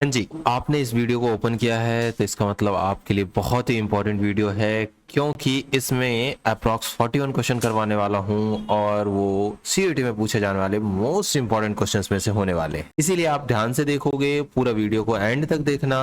हाँ जी, आपने इस वीडियो को ओपन किया है तो इसका मतलब आपके लिए बहुत ही इंपॉर्टेंट वीडियो है, क्योंकि इसमें अप्रॉक्स 41 क्वेश्चन करवाने वाला हूं और वो सीईटी में पूछे जाने वाले मोस्ट इंपॉर्टेंट क्वेश्चंस में से होने वाले हैं। इसीलिए आप ध्यान से देखोगे, पूरा वीडियो को एंड तक देखना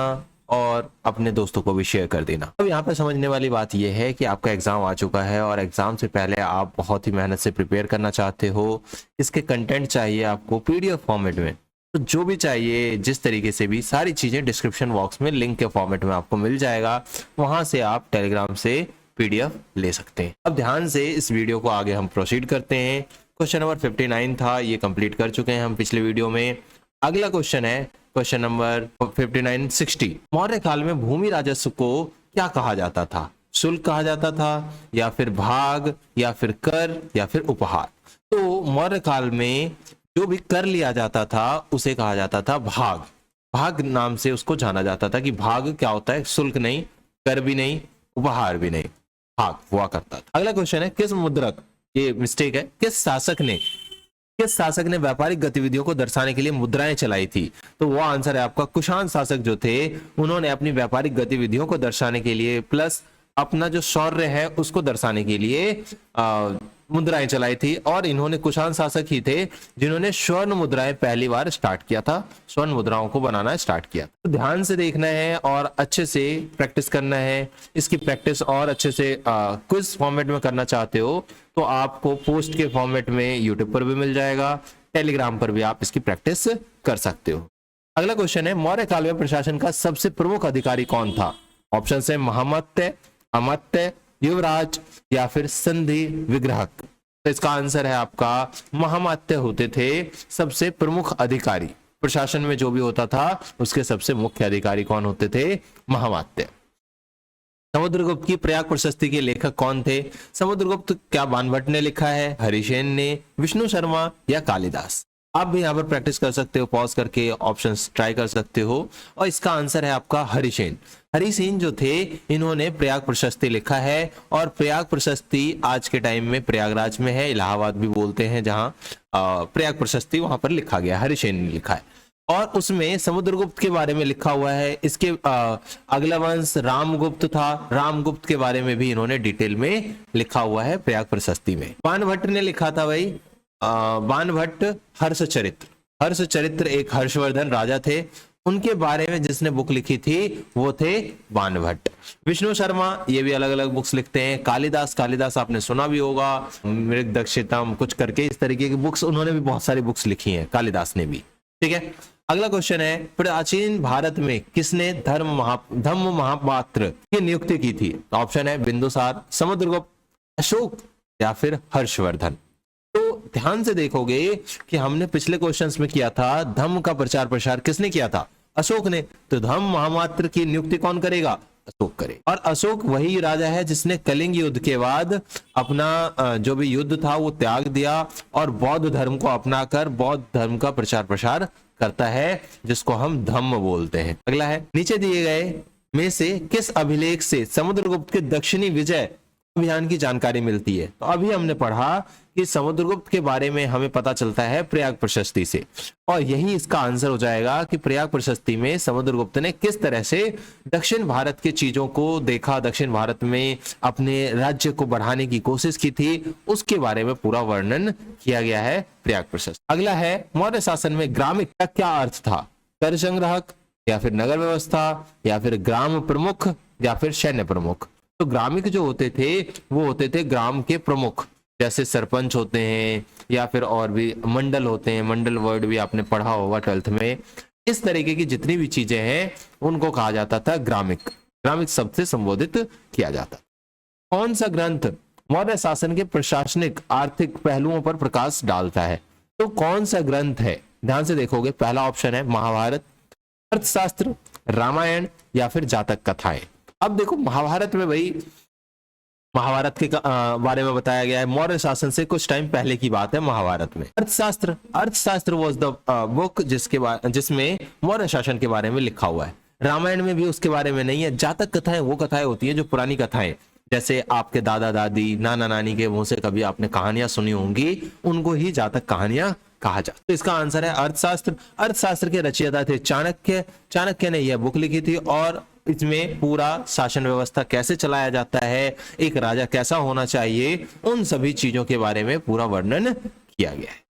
और अपने दोस्तों को भी शेयर कर देना। अब यहाँ पे समझने वाली बात यह है कि आपका एग्जाम आ चुका है और एग्जाम से पहले आप बहुत ही मेहनत से प्रिपेयर करना चाहते हो। इसके कंटेंट चाहिए आपको पीडीएफ फॉर्मेट में, तो जो भी चाहिए जिस तरीके से भी, सारी चीजें डिस्क्रिप्शन बॉक्स में लिंक के फॉर्मेट में आपको मिल जाएगा। वहां से आप टेलीग्राम से पीडीएफ ले सकते हैं। अब ध्यान से इस वीडियो को आगे हम प्रोसीड करते हैं। क्वेश्चन नंबर 59 था, ये कंप्लीट कर चुके हैं हम पिछले वीडियो में। अगला क्वेश्चन है क्वेश्चन नंबर 59-60। मौर्य काल में भूमि राजस्व को क्या कहा जाता था? शुल्क कहा जाता था, या फिर भाग, या फिर कर, या फिर उपहार। तो मौर्य काल में जो भी कर लिया जाता था उसे कहा जाता था भाग। भाग नाम से उसको जाना जाता था कि भाग क्या होता है? शुल्क नहीं, कर भी नहीं, उपहार भी नहीं, भाग हुआ करता था। अगला क्वेश्चन है किस मुद्रक, ये मिस्टेक है, किस शासक ने व्यापारिक गतिविधियों को दर्शाने के लिए मुद्राएं चलाई थी? तो वो आंसर है आपका कुषाण शासक जो थे, उन्होंने अपनी व्यापारिक गतिविधियों को दर्शाने के लिए प्लस अपना जो शौर्य है उसको दर्शाने के लिए मुद्राएं चलाई थी। और इन्होंने कुषाण शासक ही थे जिन्होंने स्वर्ण मुद्राएं पहली बार स्टार्ट किया था, स्वर्ण मुद्राओं को बनाना स्टार्ट किया। तो ध्यान से देखना है और अच्छे से प्रैक्टिस करना है। इसकी प्रैक्टिस और अच्छे से क्विज फॉर्मेट में करना चाहते हो तो आपको पोस्ट के फॉर्मेट में यूट्यूब पर भी मिल जाएगा, टेलीग्राम पर भी आप इसकी प्रैक्टिस कर सकते हो। अगला क्वेश्चन है मौर्य काल में प्रशासन का सबसे प्रमुख अधिकारी कौन था? ऑप्शन है महामत्य, अमात्य, युवराज, या फिर संधि विग्रहक। तो इसका आंसर है आपका महामात्य होते थे सबसे प्रमुख अधिकारी। प्रशासन में जो भी होता था उसके सबसे मुख्य अधिकारी कौन होते थे? महामात्य। समुद्रगुप्त की प्रयाग प्रशस्ति के लेखक कौन थे? समुद्रगुप्त क्या बाणभट्ट ने लिखा है, हरिसेन ने, विष्णु शर्मा, या कालिदास? आप भी यहाँ पर प्रैक्टिस कर सकते हो, पॉज करके ऑप्शंस ट्राई कर सकते हो। और इसका आंसर है आपका हरिसेन। हरिसेन जो थे इन्होंने प्रयाग प्रशस्ति लिखा है, और प्रयाग प्रशस्ति आज के टाइम में प्रयागराज में है, इलाहाबाद भी बोलते हैं जहां प्रयाग प्रशस्ति, वहां पर लिखा गया, हरिसेन ने लिखा है। और उसमें समुद्रगुप्त के बारे में लिखा हुआ है। इसके अगला वंश रामगुप्त था, रामगुप्त के बारे में भी इन्होंने डिटेल में लिखा हुआ है प्रयाग प्रशस्ति में। बाणभट्ट ने लिखा था भाई, बाणभट्ट हर्षचरित्र। हर्षचरित्र एक हर्षवर्धन राजा थे, उनके बारे में जिसने बुक लिखी थी वो थे बाणभट्ट। विष्णु शर्मा ये भी अलग अलग बुक्स लिखते हैं। कालिदास, कालिदास आपने सुना भी होगा, मृगदक्षितम कुछ करके इस तरीके की बुक्स, उन्होंने भी बहुत सारी बुक्स लिखी हैं कालिदास ने भी। ठीक है, अगला क्वेश्चन है प्राचीन भारत में किसने धम्म महापात्र की नियुक्ति की थी? ऑप्शन है बिंदुसार, समुद्रगुप्त, अशोक, या फिर हर्षवर्धन। तो ध्यान से देखोगे कि हमने पिछले क्वेश्चंस में किया था धम्म का प्रचार प्रसार किसने किया था? अशोक ने। तो धम्म महामात्र की नियुक्ति कौन करेगा? अशोक करे। और अशोक वही राजा है जिसने कलिंग युद्ध के बाद अपना जो भी युद्ध था वो त्याग दिया और बौद्ध धर्म को अपनाकर बौद्ध धर्म का प्रचार प्रसार करता है, जिसको हम धम्म बोलते हैं। अगला है नीचे दिए गए में से किस अभिलेख से समुद्रगुप्त के दक्षिणी विजय अभियान की जानकारी मिलती है? तो अभी हमने पढ़ा कि समुद्रगुप्त के बारे में हमें पता चलता है प्रयाग प्रशस्ति से, और यही इसका आंसर हो जाएगा कि प्रयाग प्रशस्ति में समुद्रगुप्त ने किस तरह से दक्षिण भारत के चीजों को देखा, दक्षिण भारत में अपने राज्य को बढ़ाने की कोशिश की थी, उसके बारे में पूरा वर्णन किया गया है प्रयाग प्रशस्ति। अगला है मौर्य शासन में ग्रामिक का क्या अर्थ था? कर संग्राहक, या फिर नगर व्यवस्था, या फिर ग्राम प्रमुख, या फिर सैन्य प्रमुख। तो ग्रामिक जो होते थे वो होते थे ग्राम के प्रमुख, जैसे सरपंच होते हैं या फिर और भी मंडल होते हैं, मंडल वर्ड भी आपने पढ़ा होगा 12th में। इस तरीके की जितनी भी चीजें हैं उनको कहा जाता था ग्रामिक। ग्रामिक शब्द से संबोधित किया जाता। कौन सा ग्रंथ मौर्य शासन के प्रशासनिक आर्थिक पहलुओं पर प्रकाश डालता है? तो कौन सा ग्रंथ है? ध्यान से देखोगे, पहला ऑप्शन है महाभारत, अर्थशास्त्र, रामायण, या फिर जातक कथाएं। अब देखो महाभारत में भाई, महाभारत के बारे में बताया गया है, मौर्य शासन से कुछ टाइम पहले की बात है महाभारत में। अर्थशास्त्र, अर्थशास्त्र वाज द बुक जिसमें मौर्य शासन के बारे में लिखा हुआ है। रामायण में भी उसके बारे में नहीं है। जातक कथाएं वो कथाएं होती है जो पुरानी कथाएं, जैसे आपके दादा दादी नाना नानी के मुंह से कभी आपने कहानियां सुनी होंगी, उनको ही जातक कहानियां कहा जाता है? तो इसका आंसर है अर्थशास्त्र। अर्थशास्त्र के रचयिता थे चाणक्य। चाणक्य ने यह बुक लिखी थी और इसमें पूरा शासन व्यवस्था कैसे चलाया जाता है, एक राजा कैसा होना चाहिए, उन सभी चीजों के बारे में पूरा वर्णन किया गया है।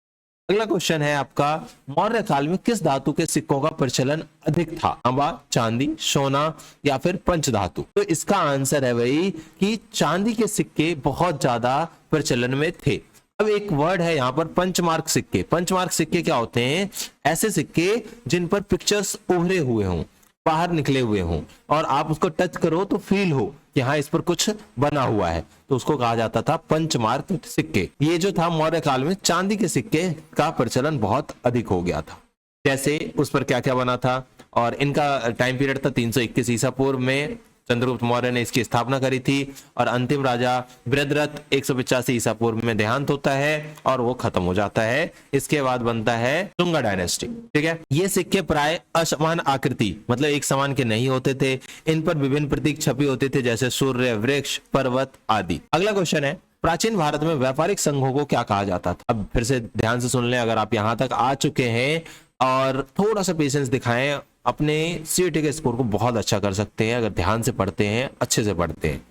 अगला क्वेश्चन है आपका, मौर्य काल में किस धातु के सिक्कों का प्रचलन अधिक था? तांबा, चांदी, सोना या फिर पंच धातु? तो इसका आंसर है भाई कि चांदी के सिक्के बहुत ज्यादा प्रचलन में थे। अब एक वर्ड है यहाँ पर पंचमार्क सिक्के। पंचमार्क सिक्के क्या होते हैं? ऐसे सिक्के जिन पर पिक्चर्स उभरे हुए हों, बाहर निकले हुए हों और आप उसको टच करो तो फील हो कि हाँ इस पर कुछ बना हुआ है, तो उसको कहा जाता था पंचमार्क सिक्के। ये जो था मौर्य काल में चांदी के सिक्के का प्रचलन बहुत अधिक हो गया था। जैसे उस पर क्या क्या बना था, और इनका टाइम पीरियड था 321 ईसा पूर्व में चंद्रगुप्त मौर्य ने इसकी स्थापना करी थी, और अंतिम राजा बृहद्रथ 185 ईसा पूर्व में देहांत होता है और वो खत्म हो जाता है। इसके बाद बनता है शुंगा डायनेस्टी। ठीक है, ये सिक्के प्राय असमान आकृति मतलब एक समान के नहीं होते थे। इन पर विभिन्न प्रतीक छपे होते थे जैसे सूर्य, वृक्ष, पर्वत आदि। अगला क्वेश्चन है, प्राचीन भारत में व्यापारिक संघों को क्या कहा जाता था? अब फिर से ध्यान से सुन लें, अगर आप यहां तक आ चुके हैं और थोड़ा सा पेशेंस दिखाएं, अपने सीईटी के स्कोर को बहुत अच्छा कर सकते हैं अगर ध्यान से पढ़ते हैं, अच्छे से पढ़ते हैं।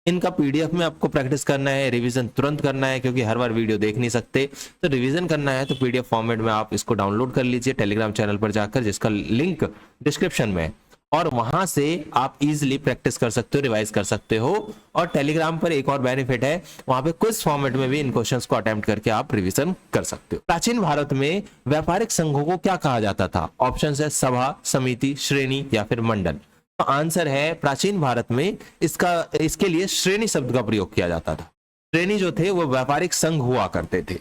इनका पीडीएफ में आपको प्रैक्टिस करना है, रिवीजन तुरंत करना है क्योंकि हर बार वीडियो देख नहीं सकते, तो रिवीजन करना है तो पीडीएफ फॉर्मेट में आप इसको डाउनलोड कर लीजिए टेलीग्राम चैनल पर जाकर, जिसका लिंक डिस्क्रिप्शन में है, और वहां से आप इजीली प्रैक्टिस कर सकते हो, रिवाइज कर सकते हो। और टेलीग्राम पर एक और बेनिफिट है, वहां पे क्विज फॉर्मेट में भी इन क्वेश्चंस को अटेम्प्ट करके आप रिवीजन कर सकते हो। प्राचीन भारत में व्यापारिक संघों को क्या कहा जाता था? ऑप्शन है सभा, समिति, श्रेणी या फिर मंडल। तो आंसर है प्राचीन भारत में इसके लिए श्रेणी शब्द का प्रयोग किया जाता था। श्रेणी जो थे वो व्यापारिक संघ हुआ करते थे।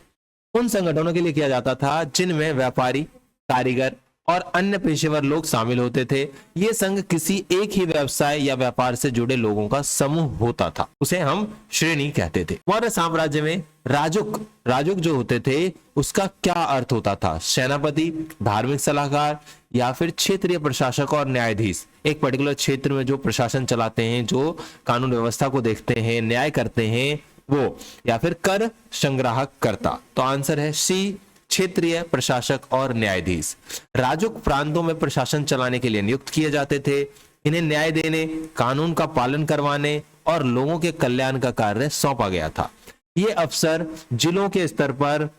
उन संगठनों के लिए किया जाता था जिनमें व्यापारी, कारीगर और अन्य पेशेवर लोग शामिल होते थे। ये संघ किसी एक ही व्यवसाय या व्यापार से जुड़े लोगों का समूह होता था, उसे हम श्रेणी कहते थे। मौर्य साम्राज्य में राजुक जो होते थे उसका क्या अर्थ होता था? सेनापति, धार्मिक सलाहकार या फिर क्षेत्रीय प्रशासक और न्यायाधीश। एक पर्टिकुलर क्षेत्र में जो प्रशासन चलाते हैं, जो कानून व्यवस्था को देखते हैं, न्याय करते हैं वो, या फिर कर संग्राहक करता। तो आंसर है सी, क्षेत्रीय प्रशासक और न्यायाधीश। राजुक प्रांतों में प्रशासन चलाने के लिए नियुक्त किए जाते थे। इन्हें न्याय देने, कानून का पालन करवाने और लोगों के कल्याण का कार्य सौंपा गया था। ये अफसर जिलों के स्तर पर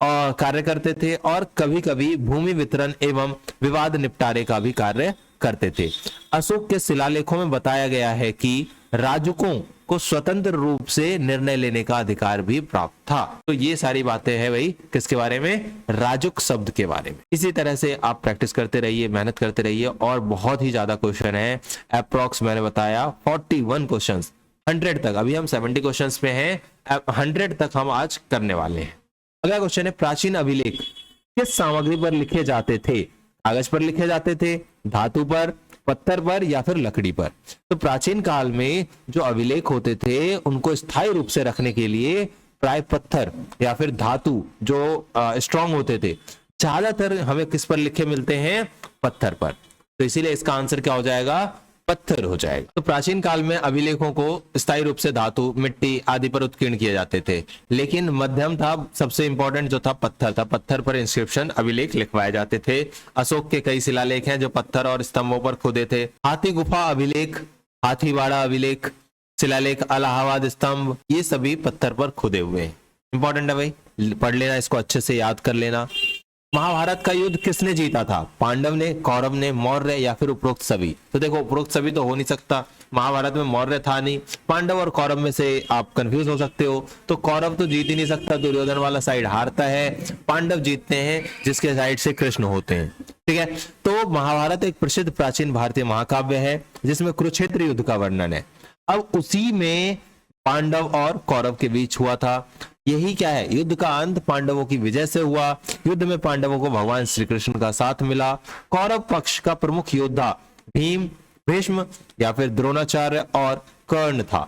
कार्य करते थे और कभी कभी भूमि वितरण एवं विवाद निपटारे का भी कार्य करते थे। अशोक के शिलालेखों में बताया गया है कि राजुकों को स्वतंत्र रूप से निर्णय लेने का अधिकार भी प्राप्त था। तो ये सारी बातें हैं भाई किसके बारे में? राजुक शब्द के बारे में। इसी तरह से आप प्रैक्टिस करते रहिए, मेहनत करते रहिए, और बहुत ही ज्यादा क्वेश्चन है। अप्रॉक्स मैंने बताया 41 क्वेश्चन, 100 तक, अभी हम 70 क्वेश्चन पे हैं, 100 तक हम आज करने वाले हैं। अगला क्वेश्चन है, प्राचीन अभिलेख किस सामग्री पर लिखे जाते थे? कागज पर लिखे जाते थे, धातु पर, पत्थर पर या फिर लकड़ी पर? तो प्राचीन काल में जो अभिलेख होते थे उनको स्थायी रूप से रखने के लिए प्राय पत्थर या फिर धातु जो स्ट्रॉन्ग होते थे, ज्यादातर हमें किस पर लिखे मिलते हैं? पत्थर पर। तो इसीलिए इसका आंसर क्या हो जाएगा? पत्थर हो जाएगा। तो प्राचीन काल में अभिलेखों को स्थायी रूप से धातु, मिट्टी आदि पर उत्कीर्ण किए जाते थे, लेकिन मध्यम था, सबसे इंपॉर्टेंट जो था पत्थर था। पत्थर पर इंस्क्रिप्शन अभिलेख लिखवाए जाते थे। अशोक के कई शिलालेख हैं जो पत्थर और स्तंभों पर खुदे थे। हाथी गुफा अभिलेख, हाथीवाड़ा अभिलेख, शिलालेख, इलाहाबाद स्तंभ, ये सभी पत्थर पर खुदे हुए हैं। इंपॉर्टेंट है भाई, पढ़ लेना, इसको अच्छे से याद कर लेना। महाभारत का युद्ध किसने जीता था? पांडव ने, कौरव ने, मौर्य या फिर उपरोक्त सभी? तो देखो उपरोक्त सभी तो हो नहीं सकता, महाभारत में मौर्य था नहीं, पांडव और कौरव में से आप कंफ्यूज हो सकते हो। तो कौरव तो जीत ही नहीं सकता, दुर्योधन वाला साइड हारता है, पांडव जीतते हैं जिसके साइड से कृष्ण होते हैं। ठीक है, तो महाभारत एक प्रसिद्ध प्राचीन भारतीय महाकाव्य है जिसमें कुरुक्षेत्र युद्ध का वर्णन है। अब उसी में पांडव और कौरव के बीच हुआ था। यही क्या है? युद्ध का अंत पांडवों की विजय से हुआ। युद्ध में पांडवों को भगवान श्री कृष्ण का साथ मिला। कौरव पक्ष का प्रमुख योद्धा भीम, भीष्म या फिर द्रोणाचार्य और कर्ण था।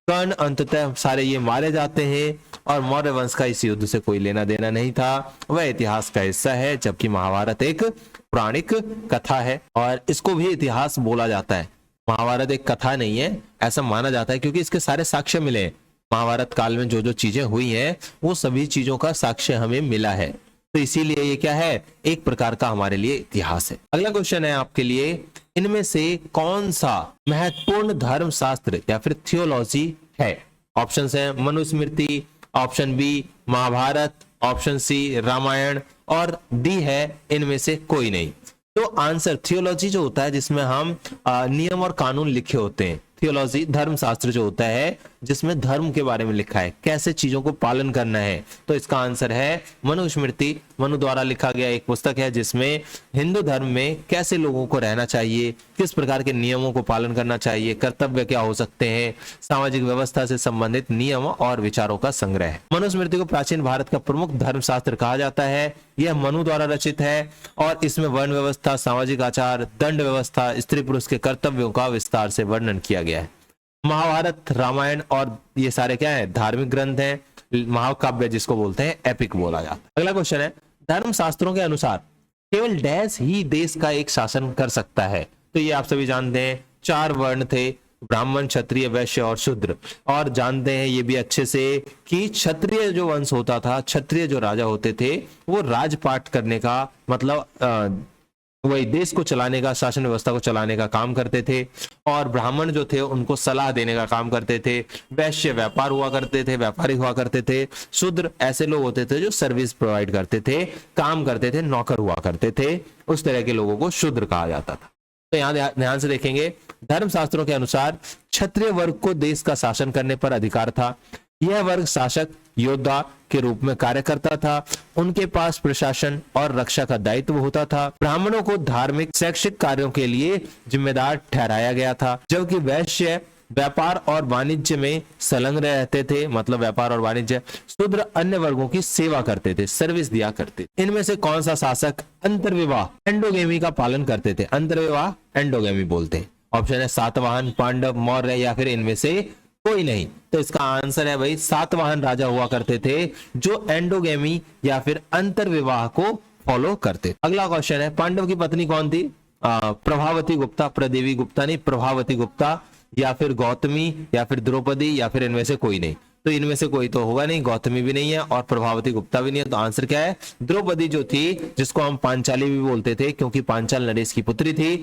कर्ण अंततः सारे ये मारे जाते हैं और मौर्य वंश का इस युद्ध से कोई लेना देना नहीं था, वह इतिहास का हिस्सा है, जबकि महाभारत एक पौराणिक कथा है और इसको भी इतिहास बोला जाता है। महाभारत एक कथा नहीं है ऐसा माना जाता है क्योंकि इसके सारे साक्ष्य मिले। महाभारत काल में जो जो चीजें हुई हैं वो सभी चीजों का साक्ष्य हमें मिला है। तो इसीलिए ये क्या है, एक प्रकार का हमारे लिए इतिहास है। अगला क्वेश्चन है आपके लिए, इनमें से कौन सा महत्वपूर्ण धर्म शास्त्र या फिर थियोलॉजी है? ऑप्शन है Manusmriti, option B Mahabharat, option C Ramayan और डी है इनमें से कोई नहीं। तो आंसर थियोलॉजी जो होता है जिसमें हम नियम और कानून लिखे होते हैं, थियोलॉजी धर्म शास्त्र जो होता है जिसमें धर्म के बारे में लिखा है, कैसे चीजों को पालन करना है, तो इसका आंसर है मनुस्मृति। मनु द्वारा लिखा गया एक पुस्तक है जिसमें हिंदू धर्म में कैसे लोगों को रहना चाहिए, किस प्रकार के नियमों को पालन करना चाहिए, कर्तव्य क्या हो सकते हैं, सामाजिक व्यवस्था से संबंधित नियम और विचारों का संग्रह है। मनुस्मृति को प्राचीन भारत का प्रमुख धर्मशास्त्र कहा जाता है। यह मनु द्वारा रचित है और इसमें वर्ण व्यवस्था, सामाजिक आचार, दंड व्यवस्था, स्त्री पुरुष के कर्तव्यों का विस्तार से वर्णन किया गया है। महाभारत, रामायण और ये सारे क्या है, धार्मिक ग्रंथ हैं, महाकाव्य जिसको बोलते हैं एपिक बोला जाता है। अगला क्वेश्चन है, धर्म शास्त्रों के अनुसार केवल डैश ही देश का एक शासन कर सकता है? तो ये आप सभी जानते हैं 4 वर्ण थे, ब्राह्मण, क्षत्रिय, वैश्य और शूद्र। और जानते हैं ये भी अच्छे से कि क्षत्रिय जो वंश होता था, क्षत्रिय जो राजा होते थे, वो राजपाट करने का मतलब वही देश को चलाने का, शासन व्यवस्था को चलाने का काम करते थे। और ब्राह्मण जो थे उनको सलाह देने का काम करते थे। वैश्य व्यापार हुआ करते थे, व्यापारी हुआ करते थे। शूद्र ऐसे लोग होते थे जो सर्विस प्रोवाइड करते थे, काम करते थे, नौकर हुआ करते थे। उस तरह के लोगों को शूद्र कहा जाता था। तो यहाँ ध्यान से देखेंगे, धर्मशास्त्रों के अनुसार क्षत्रिय वर्ग को देश का शासन करने पर अधिकार था। यह वर्ग शासक, योद्धा के रूप में कार्य करता था। उनके पास प्रशासन और रक्षा का दायित्व होता था। ब्राह्मणों को धार्मिक, शैक्षिक कार्यों के लिए जिम्मेदार ठहराया गया था, जबकि वैश्य व्यापार और वाणिज्य में संलग्न रहते थे, मतलब व्यापार और वाणिज्य। शूद्र अन्य वर्गों की सेवा करते थे, सर्विस दिया करते थे। इनमें से कौन सा शासक अंतर्विवाह, एंडोगेमी का पालन करते थे? अंतर्विवाह एंडोगेमी बोलते हैं। ऑप्शन है सातवाहन, पांडव, मौर्य या फिर इनमें से कोई नहीं। तो इसका आंसर है भाई सातवाहन राजा हुआ करते थे जो एंडोगेमी या फिर अंतर्विवाह को फॉलो करते। अगला क्वेश्चन है, पांडव की पत्नी कौन थी? प्रभावती गुप्ता, प्रदेवी गुप्ता नहीं, प्रभावती गुप्ता या फिर गौतमी या फिर द्रौपदी या फिर इनमें से कोई नहीं। तो इनमें से कोई तो होगा नहीं, गौतमी भी नहीं है और प्रभावती गुप्ता भी नहीं है। तो आंसर क्या है? द्रौपदी जो थी, जिसको हम पांचाली भी बोलते थे क्योंकि पांचाल नरेश की पुत्री थी,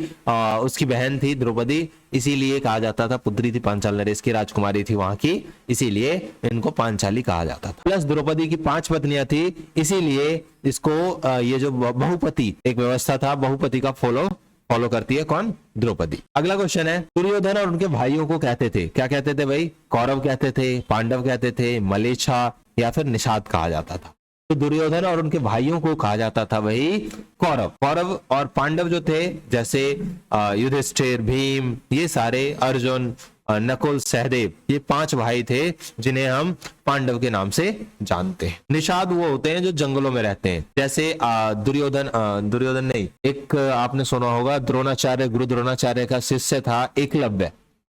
उसकी बहन थी द्रौपदी, इसीलिए कहा जाता था, पुत्री थी पांचाल नरेश की, राजकुमारी थी वहां की, इसीलिए इनको पांचाली कहा जाता था। प्लस द्रौपदी की 5 पत्नियां थी, इसीलिए इसको ये जो बहुपति एक व्यवस्था था, बहुपति का फॉलो करती है कौन? द्रौपदी। अगला क्वेश्चन है, दुर्योधन और उनके भाइयों को कहते थे, क्या कहते थे भाई? कौरव कहते थे, पांडव कहते थे, मलेच्छा या फिर निषाद कहा जाता था। तो दुर्योधन और उनके भाइयों को कहा जाता था भाई कौरव। कौरव और पांडव जो थे, जैसे युधिष्ठिर, भीम, ये सारे, अर्जुन, नकुल, सहदेव, ये 5 भाई थे जिन्हें हम पांडव के नाम से जानते हैं। निषाद वो होते हैं जो जंगलों में रहते हैं, जैसे दुर्योधन नहीं, एक आपने सुना होगा द्रोणाचार्य, गुरु द्रोणाचार्य का शिष्य था एकलव्य।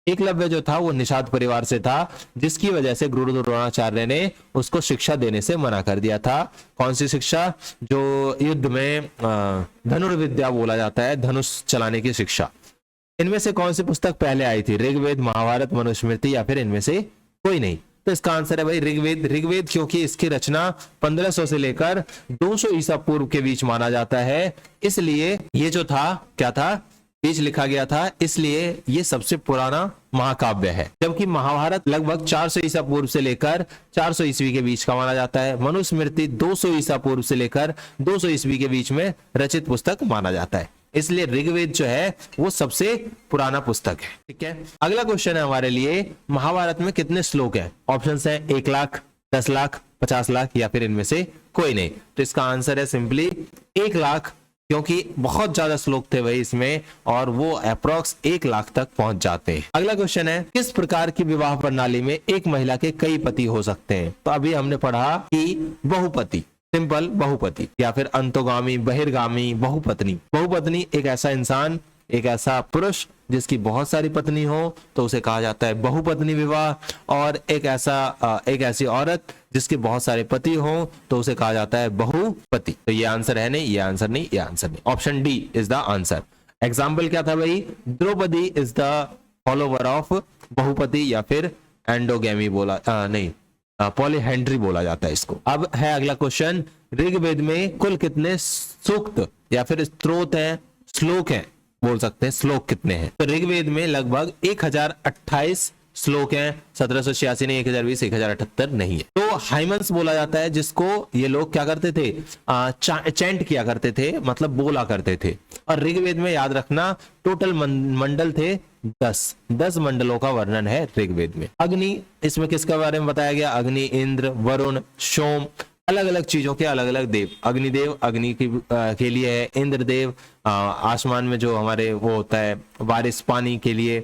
एकलव्य जो था वो निषाद परिवार से था, जिसकी वजह से गुरु द्रोणाचार्य ने उसको शिक्षा देने से मना कर दिया था। कौन सी शिक्षा? जो युद्ध में धनुर्विद्या बोला जाता है, धनुष चलाने की शिक्षा। इनमें से कौन सी पुस्तक पहले आई थी? ऋग्वेद, महाभारत, मनुस्मृति या फिर इनमें से कोई नहीं? तो इसका आंसर है भाई ऋग्वेद। ऋग्वेद क्योंकि इसकी रचना 1500 से लेकर 200 ईसा पूर्व के बीच माना जाता है, इसलिए ये जो था क्या था, बीच लिखा गया था, इसलिए ये सबसे पुराना महाकाव्य है। जबकि महाभारत लगभग 400 ईसा पूर्व से लेकर 400 ईस्वी के बीच का माना जाता है। मनुस्मृति 200 ईसा पूर्व से लेकर 200 ईस्वी के बीच में रचित पुस्तक माना जाता है, इसलिए ऋग्वेद जो है वो सबसे पुराना पुस्तक है। ठीक है, अगला क्वेश्चन है हमारे लिए, महाभारत में कितने श्लोक हैं? ऑप्शंस हैं 1 लाख, 10 लाख, 50 लाख या फिर इनमें से कोई नहीं। तो इसका आंसर है सिंपली 1 लाख, क्योंकि बहुत ज्यादा श्लोक थे भाई इसमें और वो अप्रोक्स 1 लाख तक पहुंच जाते हैं। अगला क्वेश्चन है, किस प्रकार की विवाह प्रणाली में एक महिला के कई पति हो सकते हैं? तो अभी हमने पढ़ा कि बहुपति, सिंपल बहुपति, या फिर अंतोगामी, बहिर्गामी, बहुपत्नी। बहुपत्नी एक ऐसा इंसान, एक ऐसा पुरुष जिसकी बहुत सारी पत्नी हो तो उसे कहा जाता है बहुपत्नी विवाह। और एक ऐसी औरत जिसके बहुत सारे पति हो तो उसे कहा जाता है बहुपति। तो ये आंसर है नहीं, ये आंसर नहीं, ये आंसर नहीं। Option D is the answer. Example क्या था भाई? Draupadi is the follower of बहुपति या फिर एंडोगेमी बोला नहीं, पॉलीहेंड्री बोला जाता है इसको। अब है अगला क्वेश्चन, ऋग्वेद में कुल कितने सूक्त या फिर स्तोत्र हैं, श्लोक हैं, बोल सकते हैं श्लोक कितने हैं? तो ऋग्वेद में लगभग 1028 श्लोक हैं। 1786 नहीं, 1020, 1078 नहीं है। तो हाइमन्स बोला जाता है जिसको ये लोग क्या करते थे, चैंट किया करते थे, मतलब बोला करते थे। और ऋग्वेद में याद रखना टोटल मंडल थे 10 मंडलों का वर्णन है ऋग्वेद में। अग्नि, इसमें किसके बारे में बताया गया? अग्नि, इंद्र, वरुण, सोम, अलग अलग चीजों के अलग अलग देव। अग्निदेव अग्नि के लिए है, इंद्रदेव आसमान में जो हमारे वो होता है बारिश पानी के लिए,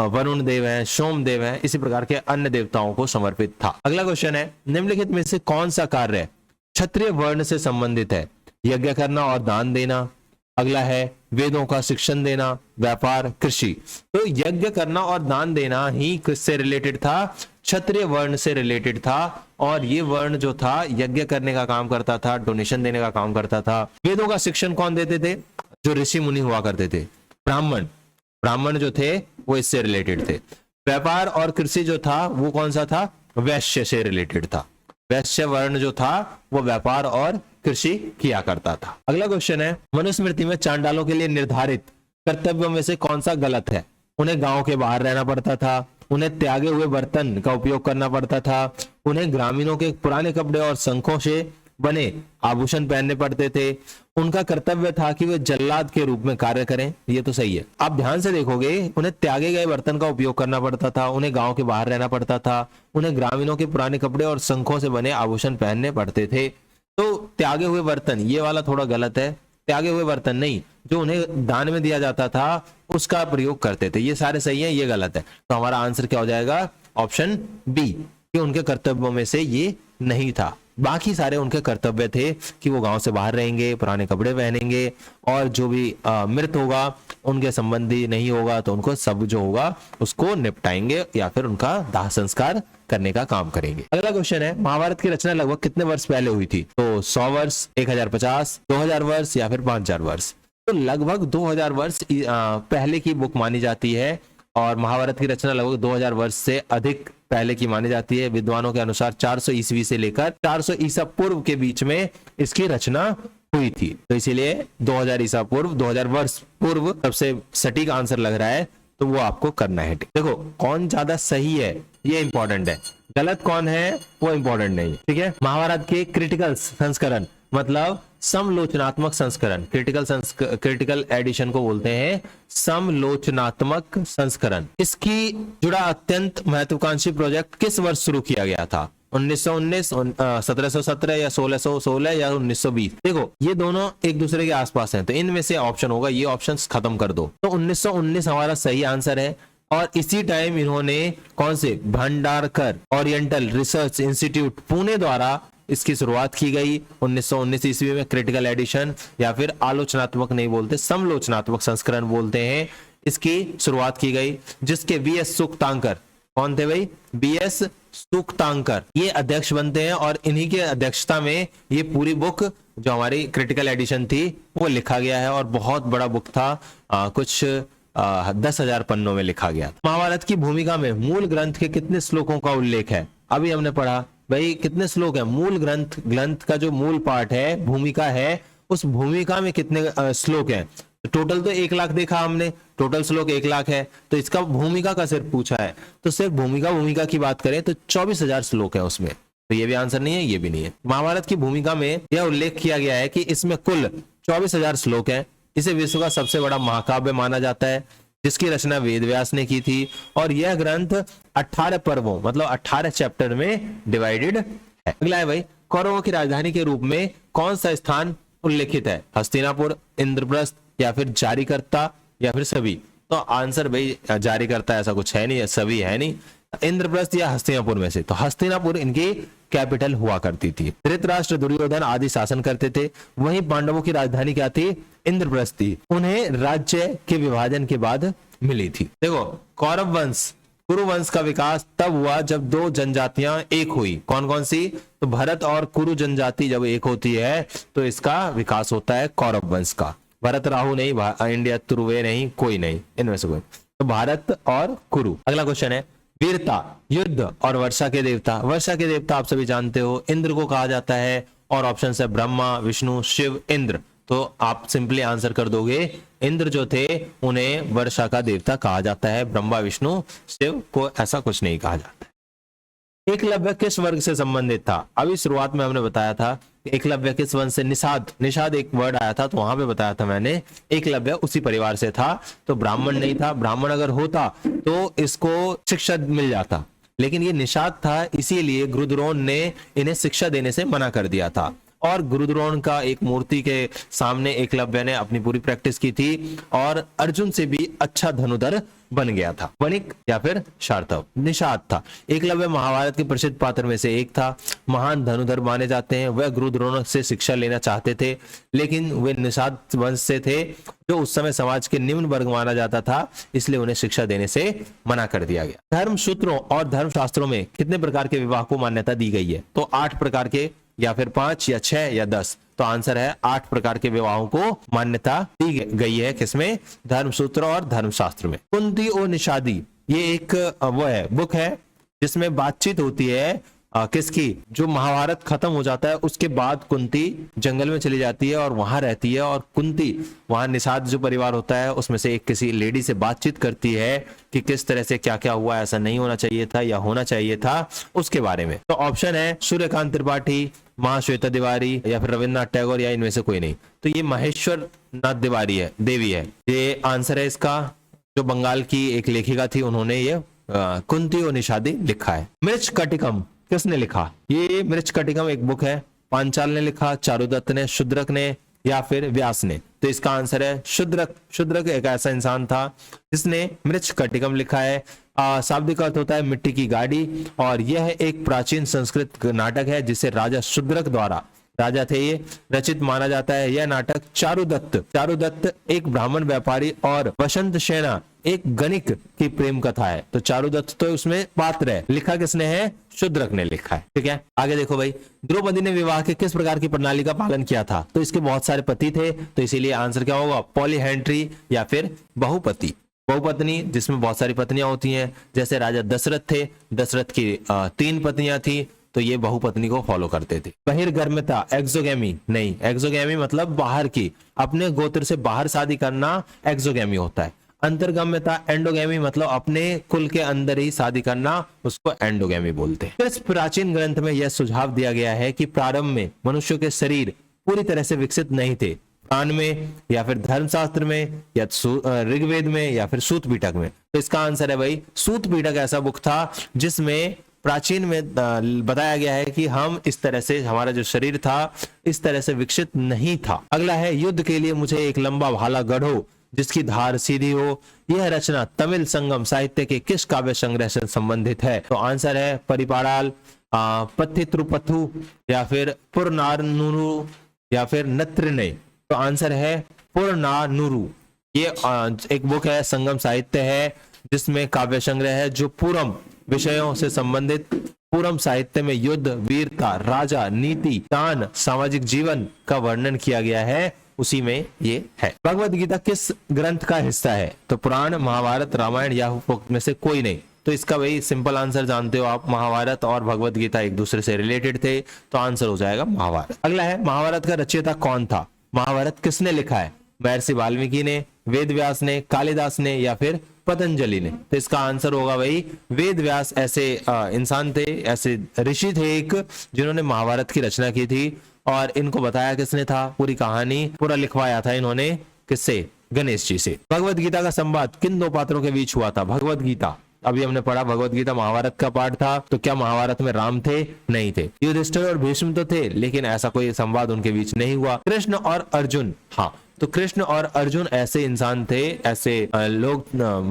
वरुण देव है, सोम देव है, इसी प्रकार के अन्य देवताओं को समर्पित था। अगला क्वेश्चन है, निम्नलिखित में से कौन सा कार्य क्षत्रिय वर्ण से संबंधित है? यज्ञ करना और दान देना। अगला है वेदों का शिक्षण देना, व्यापार, कृषि। तो यज्ञ करना और दान देना ही किससे रिलेटेड था? क्षत्रिय वर्ण से रिलेटेड था। और ये वर्ण जो था यज्ञ करने का काम करता था, डोनेशन देने का काम करता था। वेदों का शिक्षण कौन देते थे? जो ऋषि मुनि हुआ करते थे, ब्राह्मण जो थे वो इससे रिलेटेड थे। व्यापार और कृषि जो था वो कौन सा था? वैश्य से रिलेटेड था। वैश्य वर्ण जो था वो व्यापार और कृषि किया करता था। अगला क्वेश्चन है, मनुस्मृति में चांडालों के लिए निर्धारित कर्तव्यों में से कौन सा गलत है? उन्हें गांव के बाहर रहना पड़ता था, उन्हें त्यागे हुए बर्तन का उपयोग करना पड़ता था, उन्हें ग्रामीणों के पुराने कपड़े और शंखों से बने आभूषण पहनने पड़ते थे, उनका कर्तव्य था कि वे जल्लाद के रूप में कार्य करें। ये तो सही है। आप ध्यान से देखोगे, उन्हें त्यागे गए बर्तन का उपयोग करना पड़ता था, उन्हें गांव के बाहर रहना पड़ता था, उन्हें ग्रामीणों के पुराने कपड़े और शंखों से बने आभूषण पहनने पड़ते थे। तो त्यागे हुए बर्तन, ये वाला थोड़ा गलत है। त्यागे हुए बर्तन नहीं, जो उन्हें दान में दिया जाता था उसका प्रयोग करते थे। ये सारे सही है, ये गलत है। तो हमारा आंसर क्या हो जाएगा? ऑप्शन बी, कि उनके कर्तव्यों में से ये नहीं था। बाकी सारे उनके कर्तव्य थे कि वो गांव से बाहर रहेंगे, पुराने कपड़े पहनेंगे, और जो भी मृत होगा उनके संबंधी नहीं होगा तो उनको सब जो होगा उसको निपटाएंगे या फिर उनका दाह संस्कार करने का काम करेंगे। अगला क्वेश्चन है, महाभारत की रचना लगभग कितने वर्ष पहले हुई थी? तो 100 वर्ष, 1050, 2000 वर्ष या फिर 5000 वर्ष? तो लगभग 2000 वर्ष पहले की बुक मानी जाती है। और महाभारत की रचना लगभग 2000 वर्ष से अधिक पहले की मानी जाती है। विद्वानों के अनुसार 400 ईस्वी से लेकर 400 ईसा पूर्व के बीच में इसकी रचना हुई थी। तो इसीलिए 2000 ईसा पूर्व, 2000 वर्ष पूर्व सबसे सटीक आंसर लग रहा है, तो वो आपको करना है। देखो कौन ज्यादा सही है ये इंपॉर्टेंट है, गलत कौन है वो इंपॉर्टेंट नहीं। ठीक है, महाभारत के क्रिटिकल संस्करण मतलब समलोचनात्मक संस्करण, क्रिटिकल एडिशन को बोलते हैं समलोचनात्मक संस्करण। इसकी जुड़ा अत्यंत महत्वाकांक्षी प्रोजेक्ट किस वर्ष शुरू किया गया था? 1919, 1717 या 1616 या 1920? देखो ये दोनों एक दूसरे के आसपास हैं, तो इनमें से ऑप्शन होगा, ये ऑप्शंस खत्म कर दो। तो 1919 हमारा सही आंसर है। और इसी टाइम इन्होंने कौन से Bhandarkar oriental research institute Pune द्वारा इसकी शुरुआत की गई 1919 ईस्वी में। क्रिटिकल एडिशन या फिर आलोचनात्मक नहीं बोलते, समलोचनात्मक संस्करण बोलते हैं, इसकी शुरुआत की गई, जिसके बीएस सूक्तांकर, कौन थे भाई? बीएस सूक्तांकर ये अध्यक्ष बनते हैं। और इन्हीं के अध्यक्षता में ये पूरी बुक जो हमारी क्रिटिकल एडिशन थी वो लिखा गया है। और बहुत बड़ा बुक था, कुछ 10,000 पन्नों में लिखा गया। महाभारत की भूमिका में मूल ग्रंथ के कितने श्लोकों का उल्लेख है? अभी हमने पढ़ा भाई कितने श्लोक है। मूल ग्रंथ का जो मूल पार्ट है, भूमिका है, उस भूमिका में कितने श्लोक हैं? टोटल तो 1 लाख देखा हमने, टोटल श्लोक 1 लाख है। तो इसका भूमिका का सिर्फ पूछा है, तो सिर्फ भूमिका की बात करें तो 24,000 श्लोक है उसमें। तो ये भी आंसर नहीं है, ये भी नहीं है। महाभारत की भूमिका में यह उल्लेख किया गया है कि इसमें कुल 24,000 श्लोक है। इसे विश्व का सबसे बड़ा महाकाव्य माना जाता है, जिसकी रचना वेद व्यास ने की थी। और यह ग्रंथ 18 पर्वों मतलब 18 चैप्टर में डिवाइडेड है। अगला है भाई, कौरवों की राजधानी के रूप में कौन सा स्थान उल्लेखित है? हस्तिनापुर, इंद्रप्रस्थ या फिर जारीकर्ता या फिर सभी? तो आंसर भाई जारीकर्ता ऐसा कुछ है नहीं, सभी है नहीं, इंद्रप्रस्थ या हस्तिनापुर में से। तो हस्तिनापुर इनकी कैपिटल हुआ करती थी। धृतराष्ट्र, दुर्योधन आदि शासन करते थे। वहीं पांडवों की राजधानी क्या थी? इंद्रप्रस्थ थी। उन्हें राज्य के विभाजन के बाद मिली थी। देखो कौरव वंश, कुरु वंश का विकास तब हुआ जब 2 जनजातियां एक हुई। कौन कौन सी? तो भरत और कुरु जनजाति जब एक होती है तो इसका विकास होता है कौरव वंश का। भरत राहु नहीं, इंडिया तुरुवे नहीं, कोई नहीं, इनमें से कोई। तो भारत और कुरु। अगला क्वेश्चन है, वीरता, युद्ध और वर्षा के देवता। वर्षा के देवता आप सभी जानते हो इंद्र को कहा जाता है, और ऑप्शन है ब्रह्मा, विष्णु, शिव, इंद्र। तो आप सिंपली आंसर कर दोगे इंद्र जो थे उन्हें वर्षा का देवता कहा जाता है, ब्रह्मा, विष्णु, शिव को ऐसा कुछ नहीं कहा जाता है। एकलव्य किस वर्ग से संबंधित था? अभी शुरुआत में हमने बताया था एकलव्य किस वंश से, निषाद, निषाद एक वर्ड आया था तो वहां पे बताया था मैंने एकलव्य उसी परिवार से था। तो ब्राह्मण नहीं था, ब्राह्मण अगर होता तो इसको शिक्षा मिल जाता, लेकिन ये निषाद था, इसीलिए गुरुद्रोण ने इन्हें शिक्षा देने से मना कर दिया था। और गुरुद्रोण का एक मूर्ति के सामने एकलव्य ने अपनी पूरी प्रैक्टिस की थी और अर्जुन से भी अच्छा धनुधर बन गया था। वणिक या फिर शार्तव, निषाद था। एकलव्य महाभारत के प्रसिद्ध पात्र में से एक था, महान धनुधर माने जाते हैं। वह गुरुद्रोण से शिक्षा लेना चाहते थे, लेकिन वे निषाद वंश से थे जो उस समय समाज के निम्न वर्ग माना जाता था, इसलिए उन्हें शिक्षा देने से मना कर दिया गया। धर्म सूत्रों और धर्मशास्त्रों में कितने प्रकार के विवाह को मान्यता दी गई है? तो 8 प्रकार के, या फिर 5 या 6 या 10। तो आंसर है 8 प्रकार के विवाहों को मान्यता दी गई है, किसमें? धर्मसूत्र और धर्मशास्त्र में। कुंती और निषादी, ये एक वो है बुक है जिसमें बातचीत होती है किसकी? जो महाभारत खत्म हो जाता है उसके बाद कुंती जंगल में चली जाती है और वहां रहती है, और कुंती वहां निषाद जो परिवार होता है उसमें से एक किसी लेडी से बातचीत करती है कि किस तरह से क्या क्या हुआ, ऐसा नहीं होना चाहिए था या होना चाहिए था, उसके बारे में। तो ऑप्शन है सूर्यकांत त्रिपाठी, महाश्वेता तिवारी, या फिर रविन्द्रनाथ टैगोर, या इनमें से कोई नहीं। तो ये महेश्वर नाथ तिवारी है, देवी है, ये आंसर है इसका। जो बंगाल की एक लेखिका थी उन्होंने ये कुंती और निषादी लिखा है। मृच कटिकम किसने लिखा? ये मृच कटिकम एक बुक है, पांचाल ने लिखा, चारुदत्त ने, शूद्रक ने, या फिर व्यास ने। तो इसका आंसर है शूद्रक। शूद्रक एक ऐसा इंसान था जिसने मृच कटिकम लिखा है। शाब्दिक अर्थ होता है मिट्टी की गाड़ी, और यह एक प्राचीन संस्कृत नाटक है जिसे राजा शूद्रक द्वारा, राजा थे ये, रचित माना जाता है। यह नाटक चारुदत्त एक ब्राह्मण व्यापारी और वसंत सेना एक गणिक की प्रेम कथा है। तो चारुदत्त तो उसमें पात्र है, लिखा किसने है? शूद्रक ने लिखा है। ठीक है, आगे देखो भाई, द्रौपदी ने विवाह के किस प्रकार की प्रणाली का पालन किया था? तो इसके बहुत सारे पति थे, तो इसीलिए आंसर क्या होगा? पॉलीहेंड्री या फिर बहुपति, बहुपत्नी, जिसमें बहुत सारी पत्नियां होती हैं। जैसे राजा दशरथ थे, दशरथ की 3 पत्नियां थी, तो ये बहुपत्नी को फॉलो करते थे। बहिर्गर्मता, एक्सोगेमी नहीं, एक्सोगेमी मतलब बाहर की, अपने गोत्र से बाहर शादी करना एक्सोगेमी होता है। अंतर्गम्यता, एंडोगेमी मतलब अपने कुल के अंदर ही शादी करना, उसको एंडोगेमी बोलते हैं। इस प्राचीन ग्रंथ में यह सुझाव दिया गया है कि प्रारंभ में मनुष्यों के शरीर पूरी तरह से विकसित नहीं थे। पुराण में, या फिर धर्मशास्त्र में, या ऋग्वेद में, या फिर सूत पीटक में। तो इसका आंसर है भाई सूत पीटक ऐसा बुक था जिसमें प्राचीन में बताया गया है कि हम इस तरह से, हमारा जो शरीर था इस तरह से विकसित नहीं था। अगला है, युद्ध के लिए मुझे एक लंबा भाला गढ़ो जिसकी धार सीधी हो। यह रचना तमिल संगम साहित्य के किस काव्य संग्रह से संबंधित है? तो आंसर है परिपाड़ाल, पथित्रुपथु, या फिर पुरनानुरु, या फिर नत्रनय। तो आंसर है पुरनानुरु। ये एक बुक है, संगम साहित्य है, जिसमें काव्य संग्रह है जो पूरम विषयों से संबंधित, पूरम साहित्य में युद्ध, वीरता, राजा, नीति, दान, सामाजिक जीवन का वर्णन किया गया है, उसी में ये है। भगवत गीता किस ग्रंथ का हिस्सा है? तो पुराण, महाभारत, रामायण, या उपरोक्त में से कोई नहीं। तो इसका भाई सिंपल आंसर जानते हो आप, महाभारत और भगवत गीता एक दूसरे से रिलेटेड थे, तो आंसर हो जाएगा महाभारत। अगला है, महाभारत का रचयिता कौन था? महाभारत किसने लिखा है? महर्षि वाल्मीकि ने, वेद व्यास ने, कालिदास ने, या फिर पतंजलि ने। तो इसका आंसर होगा भाई वेद व्यास। ऐसे इंसान थे, ऐसे ऋषि थे एक, जिन्होंने महाभारत की रचना की थी, और इनको बताया किसने था? पूरी कहानी पूरा लिखवाया था इन्होंने, किससे? गणेश जी से। भगवत गीता का संवाद किन 2 पात्रों के बीच हुआ था? भगवत गीता, अभी हमने पढ़ा भगवत गीता महाभारत का पार्ट था, तो क्या महाभारत में राम थे? नहीं थे। युधिष्ठिर और भीष्म तो थे, लेकिन ऐसा कोई संवाद उनके बीच नहीं हुआ। कृष्ण और अर्जुन, हाँ, तो कृष्ण और अर्जुन ऐसे इंसान थे, ऐसे लोग,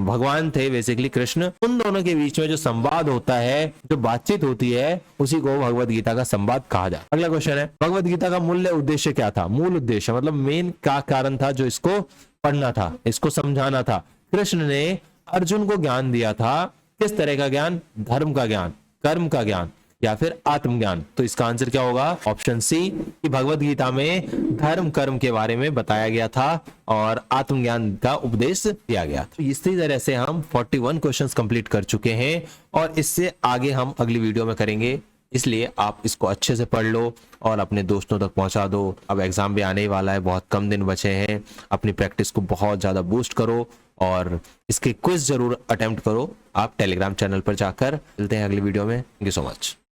भगवान थे बेसिकली कृष्ण। उन दोनों के बीच में जो संवाद होता है, जो बातचीत होती है, उसी को भगवत गीता का संवाद कहा जाता है। अगला क्वेश्चन है, भगवत गीता का मूल्य उद्देश्य क्या था? मूल उद्देश्य मतलब मेन क्या कारण था जो इसको पढ़ना था, इसको समझाना था? कृष्ण ने अर्जुन को ज्ञान दिया था, किस तरह का ज्ञान? धर्म का ज्ञान, कर्म का ज्ञान, या फिर आत्मज्ञान। तो इसका आंसर क्या होगा? ऑप्शन सी, कि भगवत गीता में धर्म कर्म के बारे में बताया गया था और आत्मज्ञान का उपदेश दिया गया। तो इसी तरह से हम 41 क्वेश्चंस कंप्लीट कर चुके हैं, और इससे आगे हम अगली वीडियो में करेंगे इसलिए आप इसको अच्छे से पढ़ लो और अपने दोस्तों तक पहुंचा दो। अब एग्जाम भी आने ही वाला है, बहुत कम दिन बचे हैं। अपनी प्रैक्टिस को बहुत ज़्यादा बूस्ट करो और इसके क्विज जरूर अटेम्प्ट करो आप टेलीग्राम चैनल पर जाकर। मिलते हैं अगली वीडियो में। Thank you so much.